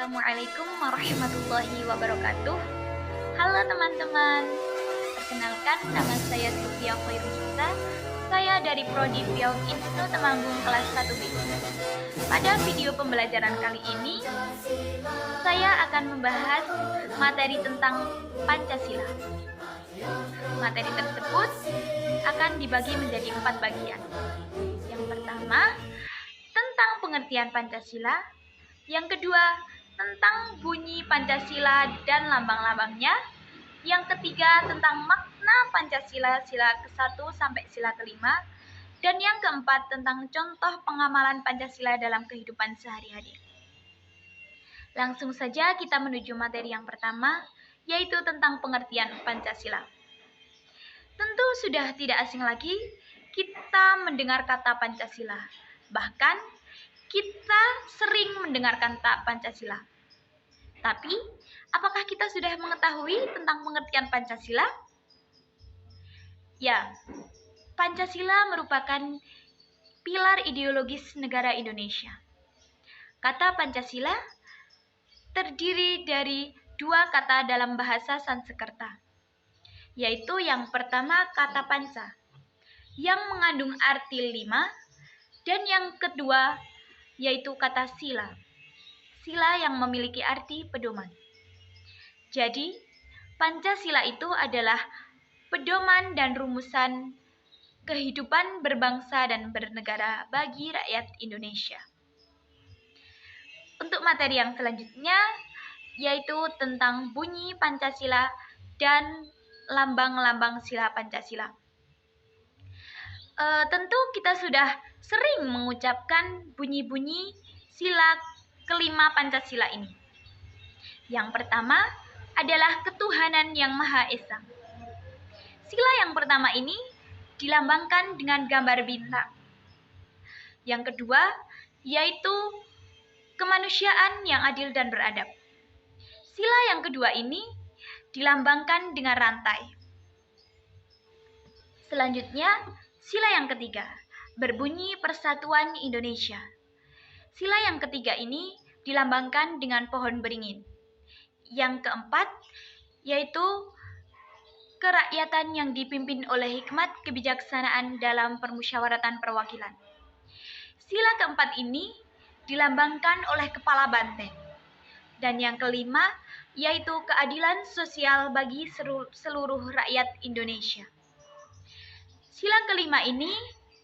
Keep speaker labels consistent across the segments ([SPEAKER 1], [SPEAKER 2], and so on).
[SPEAKER 1] Assalamualaikum warahmatullahi wabarakatuh. Halo teman-teman, perkenalkan nama saya Sylvia Khairunnisa. Saya dari Prodi Biok Institut Temanggung kelas 1B. Pada video pembelajaran kali ini, saya akan membahas materi tentang Pancasila. Materi tersebut akan dibagi menjadi 4 bagian. Yang pertama, tentang pengertian Pancasila. Yang kedua, tentang bunyi Pancasila dan lambang-lambangnya. Yang ketiga, tentang makna Pancasila sila ke-1 sampai sila ke-5. Dan yang keempat, tentang contoh pengamalan Pancasila dalam kehidupan sehari-hari. Langsung saja kita menuju materi yang pertama, yaitu tentang pengertian Pancasila. Tentu sudah tidak asing lagi kita mendengar kata Pancasila. Bahkan kita sering mendengarkan kata Pancasila. Tapi, apakah kita sudah mengetahui tentang pengertian Pancasila? Ya, Pancasila merupakan pilar ideologis negara Indonesia. Kata Pancasila terdiri dari 2 kata dalam bahasa Sanskerta, yaitu yang pertama kata panca, yang mengandung arti 5, dan yang kedua yaitu kata sila. Sila yang memiliki arti pedoman. Jadi, Pancasila itu adalah pedoman dan rumusan kehidupan berbangsa dan bernegara bagi rakyat Indonesia. Untuk materi yang selanjutnya, yaitu tentang bunyi Pancasila dan lambang-lambang sila Pancasila. Tentu kita sudah sering mengucapkan bunyi-bunyi sila kelima Pancasila ini. Yang pertama adalah ketuhanan yang Maha Esa. Sila yang pertama ini dilambangkan dengan gambar bintang. Yang kedua yaitu kemanusiaan yang adil dan beradab. Sila yang kedua ini dilambangkan dengan rantai. Selanjutnya, sila yang ketiga berbunyi Persatuan Indonesia. Sila yang ketiga ini dilambangkan dengan pohon beringin. Yang keempat yaitu kerakyatan yang dipimpin oleh hikmat kebijaksanaan dalam permusyawaratan perwakilan. Sila keempat ini dilambangkan oleh kepala banteng. Dan yang kelima yaitu keadilan sosial bagi seluruh rakyat Indonesia. Sila kelima ini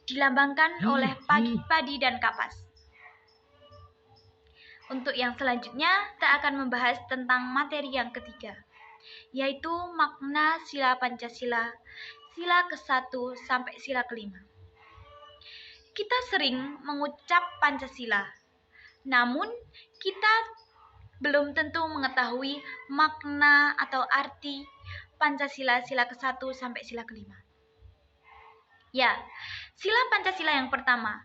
[SPEAKER 1] dilambangkan oleh padi dan kapas. Untuk yang selanjutnya, kita akan membahas tentang materi yang ketiga, yaitu makna sila Pancasila, sila ke-1 sampai sila ke-5. Kita sering mengucap Pancasila, namun kita belum tentu mengetahui makna atau arti Pancasila sila ke-1 sampai sila ke-5. Ya, sila Pancasila yang pertama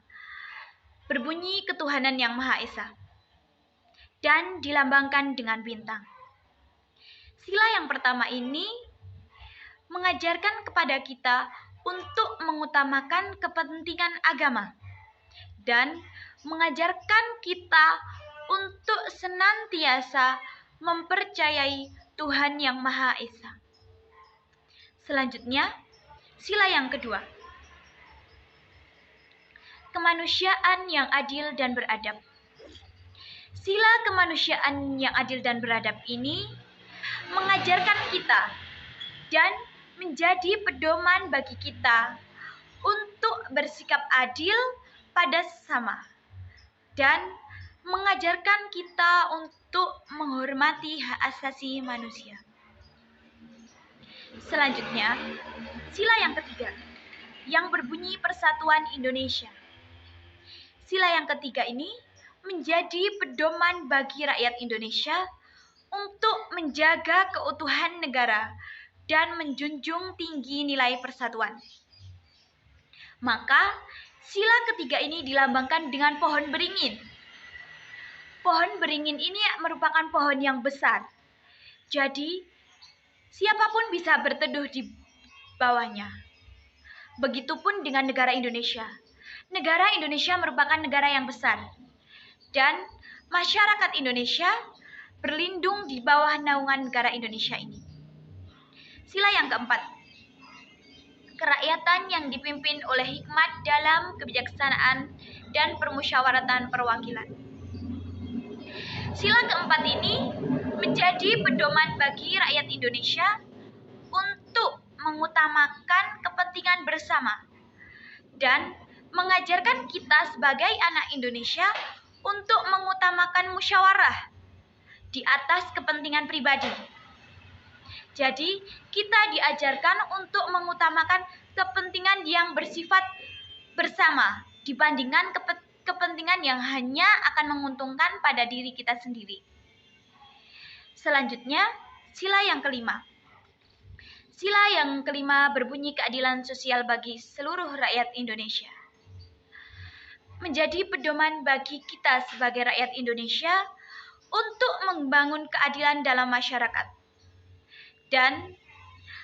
[SPEAKER 1] berbunyi ketuhanan yang Maha Esa dan dilambangkan dengan bintang. Sila yang pertama ini mengajarkan kepada kita untuk mengutamakan kepentingan agama dan mengajarkan kita untuk senantiasa mempercayai Tuhan yang Maha Esa. Selanjutnya, sila yang kedua, kemanusiaan yang adil dan beradab. Sila kemanusiaan yang adil dan beradab ini mengajarkan kita dan menjadi pedoman bagi kita untuk bersikap adil pada sesama dan mengajarkan kita untuk menghormati hak asasi manusia. Selanjutnya, sila yang ketiga yang berbunyi Persatuan Indonesia. Sila yang ketiga ini menjadi pedoman bagi rakyat Indonesia untuk menjaga keutuhan negara dan menjunjung tinggi nilai persatuan. Maka, sila ketiga ini dilambangkan dengan pohon beringin. Pohon beringin ini merupakan pohon yang besar. Jadi, siapapun bisa berteduh di bawahnya. Begitupun dengan negara Indonesia. Negara Indonesia merupakan negara yang besar. Dan masyarakat Indonesia berlindung di bawah naungan negara Indonesia ini. Sila yang keempat, kerakyatan yang dipimpin oleh hikmat dalam kebijaksanaan dan permusyawaratan perwakilan. Sila keempat ini menjadi pedoman bagi rakyat Indonesia untuk mengutamakan kepentingan bersama dan mengajarkan kita sebagai anak Indonesia untuk mengutamakan musyawarah di atas kepentingan pribadi. Jadi, kita diajarkan untuk mengutamakan kepentingan yang bersifat bersama dibandingkan kepentingan yang hanya akan menguntungkan pada diri kita sendiri. Selanjutnya, sila yang kelima. Sila yang kelima berbunyi keadilan sosial bagi seluruh rakyat Indonesia. Menjadi pedoman bagi kita sebagai rakyat Indonesia untuk membangun keadilan dalam masyarakat dan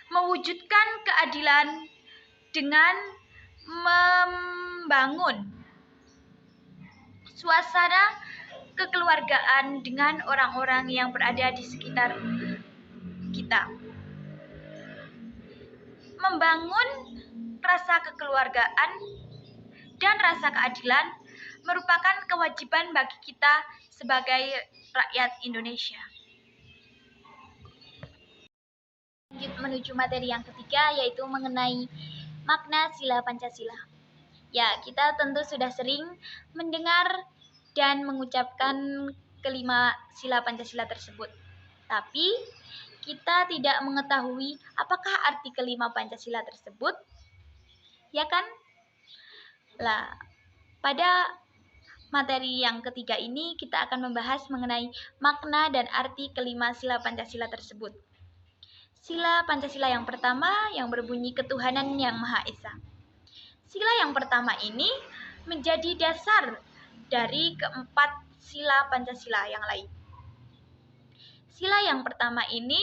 [SPEAKER 1] mewujudkan keadilan dengan membangun suasana kekeluargaan dengan orang-orang yang berada di sekitar kita. Membangun rasa kekeluargaan dan rasa keadilan merupakan kewajiban bagi kita sebagai rakyat Indonesia. Lanjut menuju materi yang ketiga, yaitu mengenai makna sila Pancasila. Ya, kita tentu sudah sering mendengar dan mengucapkan kelima sila Pancasila tersebut. Tapi, kita tidak mengetahui apakah arti kelima Pancasila tersebut. Ya kan? Lah, pada materi yang ketiga ini kita akan membahas mengenai makna dan arti kelima sila Pancasila tersebut. Sila Pancasila yang pertama yang berbunyi ketuhanan yang Maha Esa. Sila yang pertama ini menjadi dasar dari keempat sila Pancasila yang lain. Sila yang pertama ini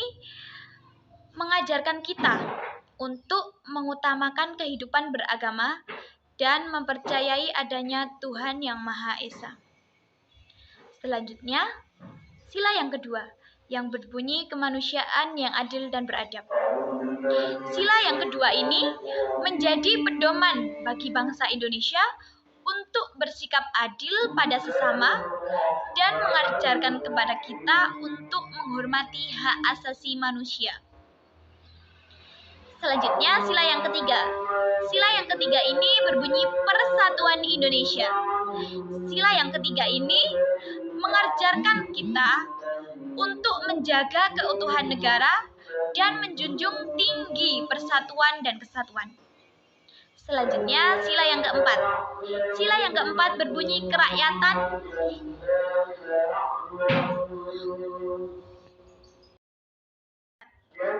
[SPEAKER 1] mengajarkan kita untuk mengutamakan kehidupan beragama dan mempercayai adanya Tuhan yang Maha Esa. Selanjutnya, sila yang kedua, yang berbunyi kemanusiaan yang adil dan beradab. Sila yang kedua ini menjadi pedoman bagi bangsa Indonesia untuk bersikap adil pada sesama dan mengajarkan kepada kita untuk menghormati hak asasi manusia. Selanjutnya, sila yang ketiga. Sila yang ketiga ini berbunyi Persatuan Indonesia. Sila yang ketiga ini mengajarkan kita untuk menjaga keutuhan negara dan menjunjung tinggi persatuan dan kesatuan. Selanjutnya, sila yang keempat. Sila yang keempat berbunyi kerakyatan.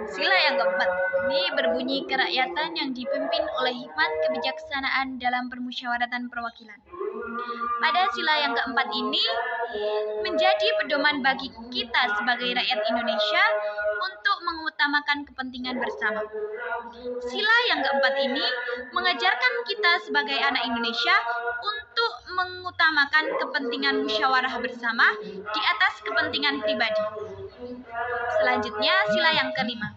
[SPEAKER 1] Sila yang keempat ini berbunyi kerakyatan yang dipimpin oleh hikmat kebijaksanaan dalam permusyawaratan perwakilan. Pada sila yang keempat ini menjadi pedoman bagi kita sebagai rakyat Indonesia untuk mengutamakan kepentingan bersama. Sila yang keempat ini mengajarkan kita sebagai anak Indonesia untuk mengutamakan kepentingan musyawarah bersama di atas kepentingan pribadi. Selanjutnya, sila yang kelima,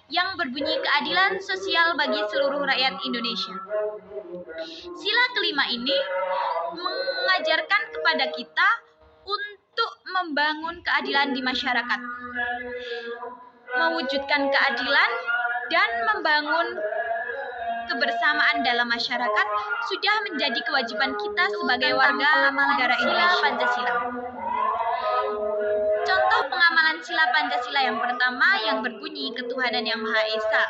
[SPEAKER 1] yang berbunyi keadilan sosial bagi seluruh rakyat Indonesia. Sila kelima ini mengajarkan kepada kita untuk membangun keadilan di masyarakat, mewujudkan keadilan dan membangun kebersamaan dalam masyarakat sudah menjadi kewajiban kita sebagai warga negara Indonesia. Pancasila. Contoh pengamalan sila Pancasila yang pertama yang berbunyi ketuhanan yang Maha Esa,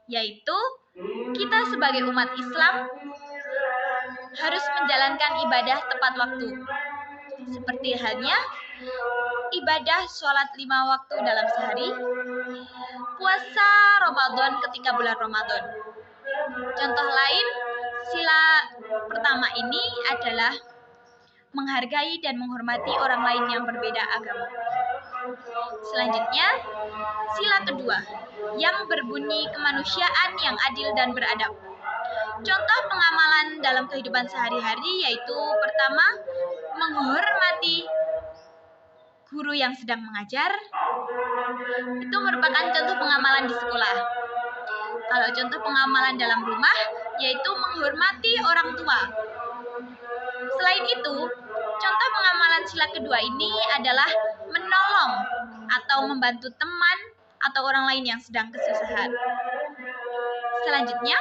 [SPEAKER 1] yaitu kita sebagai umat Islam harus menjalankan ibadah tepat waktu, seperti halnya ibadah sholat 5 waktu dalam sehari, puasa Ramadan ketika bulan Ramadan. Contoh lain sila pertama ini adalah menghargai dan menghormati orang lain yang berbeda agama. Selanjutnya, sila kedua yang berbunyi kemanusiaan yang adil dan beradab. Contoh pengamalan dalam kehidupan sehari-hari yaitu pertama, menghormati guru yang sedang mengajar, itu merupakan contoh pengamalan di sekolah. Kalau contoh pengamalan dalam rumah, yaitu menghormati orang tua. Selain itu, contoh pengamalan sila kedua ini adalah menolong atau membantu teman atau orang lain yang sedang kesusahan. Selanjutnya,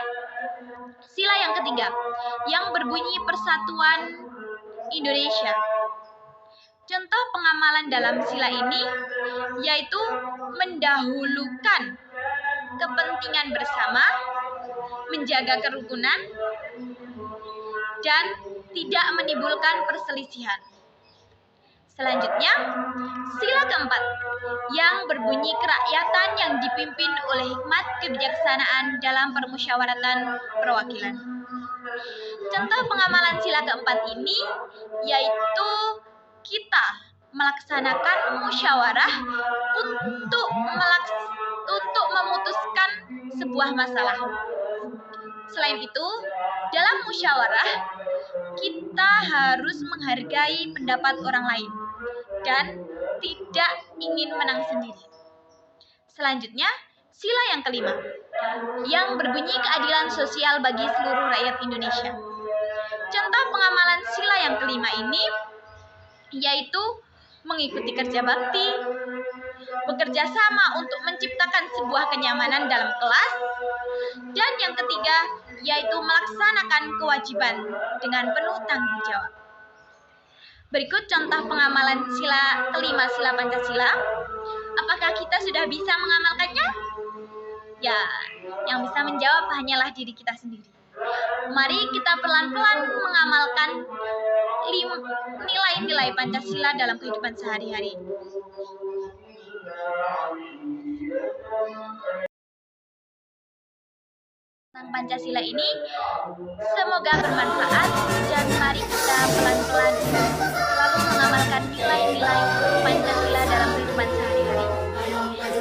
[SPEAKER 1] sila yang ketiga, yang berbunyi Persatuan Indonesia. Contoh pengamalan dalam sila ini yaitu mendahulukan kepentingan bersama, menjaga kerukunan, dan tidak menimbulkan perselisihan. Selanjutnya, sila keempat, yang berbunyi kerakyatan yang dipimpin oleh hikmat kebijaksanaan dalam permusyawaratan perwakilan. Contoh pengamalan sila keempat ini yaitu kita melaksanakan musyawarah untuk memutuskan sebuah masalah. Selain itu, dalam musyawarah kita harus menghargai pendapat orang lain dan tidak ingin menang sendiri. Selanjutnya, sila yang kelima, yang berbunyi keadilan sosial bagi seluruh rakyat Indonesia. Contoh pengamalan sila yang kelima ini yaitu mengikuti kerja bakti, bekerja sama untuk menciptakan sebuah kenyamanan dalam kelas, dan yang ketiga yaitu melaksanakan kewajiban dengan penuh tanggung jawab. Berikut contoh pengamalan sila kelima sila Pancasila. Apakah kita sudah bisa mengamalkannya? Ya, yang bisa menjawab hanyalah diri kita sendiri. Mari kita pelan-pelan mengamalkan nilai-nilai Pancasila dalam kehidupan sehari-hari. Tentang Pancasila ini semoga bermanfaat dan mari kita pelan-pelan selalu mengamalkan nilai-nilai Pancasila dalam kehidupan sehari-hari.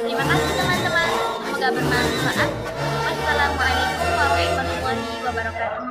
[SPEAKER 1] Terima kasih teman-teman, semoga bermanfaat. Wassalamualaikum warahmatullahi wabarakatuh.